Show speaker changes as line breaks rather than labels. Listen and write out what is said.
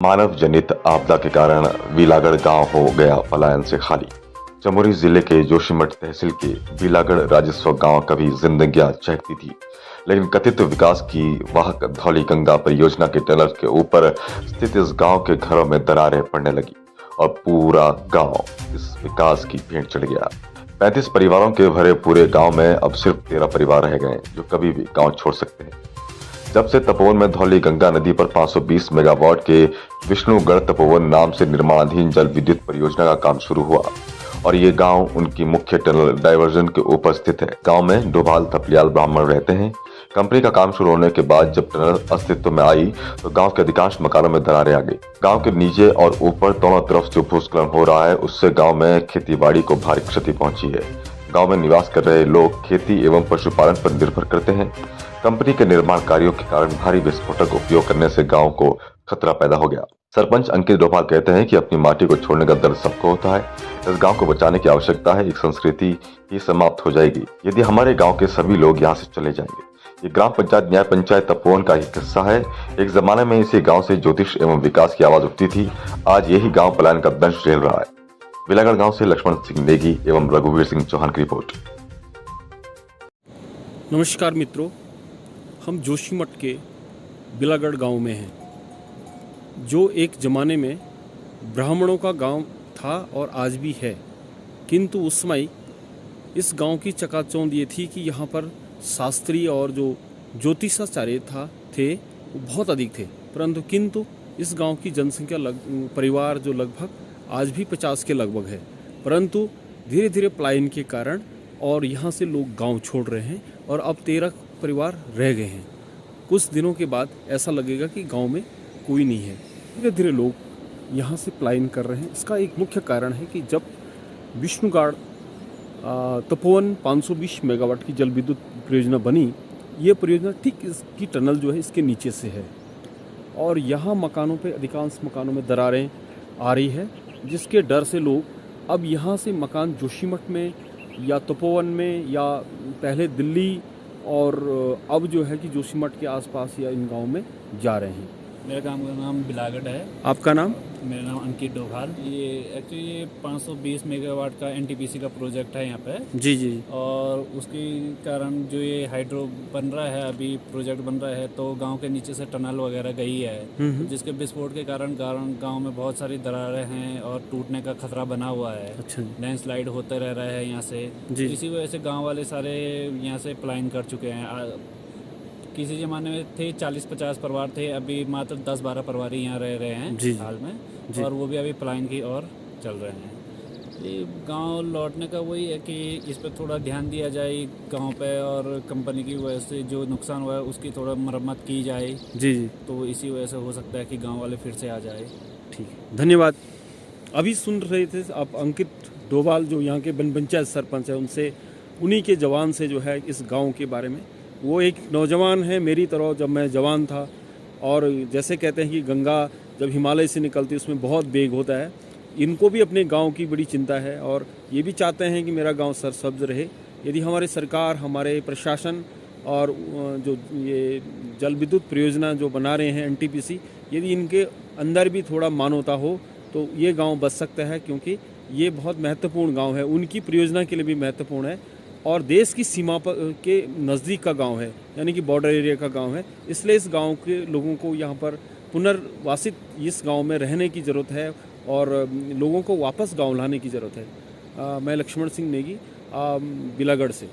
मानव जनित आपदा के कारण बीलागढ़ गांव हो गया पलायन से खाली। चमोली जिले के जोशीमठ तहसील के बीलागढ़ राजस्व गांव कभी जिंदगियां चहकती थी, लेकिन कथित विकास की वाहक धौली गंगा परियोजना के टनल के ऊपर स्थित इस गांव के घरों में दरारें पड़ने लगी और पूरा गांव इस विकास की भेंट चढ़ गया। 35 परिवारों के भरे पूरे गांव में अब सिर्फ 13 परिवार रह गए जो कभी भी गांव छोड़ सकते हैं। जब से तपोवन में धौली गंगा नदी पर 520 मेगावाट के विष्णुगढ़ तपोवन नाम से निर्माणाधीन जल विद्युत परियोजना का काम शुरू हुआ और ये गांव उनकी मुख्य टनल डाइवर्जन के ऊपर स्थित है। गांव में डोभाल थपलियाल ब्राह्मण रहते हैं। कंपनी का काम शुरू होने के बाद जब टनल अस्तित्व में आई तो गांव के अधिकांश मकानों में दरारें आ गई। गांव के नीचे और ऊपर दोनों तरफ जो भूस्खलन हो रहा है उससे गांव में खेती बाड़ी को भारी क्षति पहुंची है। गांव में निवास कर रहे लोग खेती एवं पशुपालन पर निर्भर करते हैं। कंपनी के निर्माण कार्यों के कारण भारी विस्फोटक उपयोग करने से गांव को खतरा पैदा हो गया। सरपंच अंकित डोभाल कहते हैं कि अपनी माटी को छोड़ने का दर्द सबको होता है। इस गांव को बचाने की आवश्यकता है। एक संस्कृति ही समाप्त हो जाएगी यदि हमारे गांव के सभी लोग यहाँ से चले जाएंगे। ये ग्राम पंचायत न्याय पंचायत तपोवन का एक हिस्सा है। एक जमाने में इसी गांव से ज्योतिष एवं विकास की आवाज उठती थी। आज यही गांव पलायन का दंश झेल रहा है। बिलागढ़ गांव से लक्ष्मण सिंह नेगी एवं रघुवीर सिंह चौहान की रिपोर्ट।
नमस्कार मित्रों, हम जोशीमठ के बिलागढ़ गांव में हैं, जो एक ज़माने में ब्राह्मणों का गांव था और आज भी है। किंतु उस समय इस गांव की चकाचौंध ये थी कि यहाँ पर शास्त्री और जो ज्योतिषाचार्य थे वो बहुत अधिक थे। किंतु इस गांव की जनसंख्या परिवार जो लगभग आज भी 50 के लगभग है। परंतु धीरे धीरे पलायन के कारण और यहाँ से लोग गांव छोड़ रहे हैं और अब 13 परिवार रह गए हैं। कुछ दिनों के बाद ऐसा लगेगा कि गांव में कोई नहीं है। धीरे धीरे लोग यहाँ से पलायन कर रहे हैं। इसका एक मुख्य कारण है कि जब विष्णुगढ़ तपोवन 520 मेगावाट की जल विद्युत परियोजना बनी, ये परियोजना ठीक इसकी टनल जो है इसके नीचे से है और यहाँ मकानों पे अधिकांश मकानों में दरारें आ रही है, जिसके डर से लोग अब यहाँ से मकान जोशीमठ में या तपोवन में या पहले दिल्ली और अब जो है कि जोशीमठ के आसपास या इन गांव में जा रहे हैं।
मेरे गांव का नाम बिलागढ़ है।
आपका नाम?
मेरा नाम अंकित डोभाल। ये एक्चुअली 520 मेगावाट का एनटीपीसी का प्रोजेक्ट है यहाँ पे।
जी जी।
और उसके कारण जो ये हाइड्रो बन रहा है, अभी प्रोजेक्ट बन रहा है, तो गांव के नीचे से टनल वगैरह गई है, जिसके विस्फोट के कारण गांव में बहुत सारी दरारें हैं और टूटने का खतरा बना हुआ है।
अच्छा।
लैंडस्लाइड होते रह रहा है यहाँ से। इसी वजह से गाँव वाले सारे यहाँ से पलायन कर चुके हैं। किसी ज़माने में थे 40-50 परिवार थे, अभी मात्र 10-12 परिवार ही यहाँ रह रहे हैं हाल में, और वो भी अभी पलायन की ओर चल रहे हैं। ये गांव लौटने का वही है कि इस पर थोड़ा ध्यान दिया जाए गांव पे, और कंपनी की वजह से जो नुकसान हुआ है उसकी थोड़ा मरम्मत की जाए।
जी जी।
तो इसी वजह से हो सकता है कि गाँव वाले फिर से आ जाए।
ठीक है, धन्यवाद। अभी सुन रहे थे आप अंकित डोभाल, जो यहाँ के वन पंचायत सरपंच है, उनसे उन्हीं के जवान से जो है इस गाँव के बारे में। वो एक नौजवान है मेरी तरह, जब मैं जवान था, और जैसे कहते हैं कि गंगा जब हिमालय से निकलती है उसमें बहुत वेग होता है। इनको भी अपने गांव की बड़ी चिंता है और ये भी चाहते हैं कि मेरा गांव सरसब्ज रहे। यदि हमारे सरकार, हमारे प्रशासन और जो ये जल विद्युत परियोजना जो बना रहे हैं एनटीपीसी, यदि इनके अंदर भी थोड़ा मानवता हो तो ये गाँव बच सकता है, क्योंकि ये बहुत महत्वपूर्ण गाँव है, उनकी परियोजना के लिए भी महत्वपूर्ण है और देश की सीमा पर के नज़दीक का गांव है, यानी कि बॉर्डर एरिया का गांव है। इसलिए इस गांव के लोगों को यहाँ पर पुनर्वासित इस गांव में रहने की ज़रूरत है और लोगों को वापस गांव लाने की ज़रूरत है। मैं लक्ष्मण सिंह नेगी, बिलागढ़ से।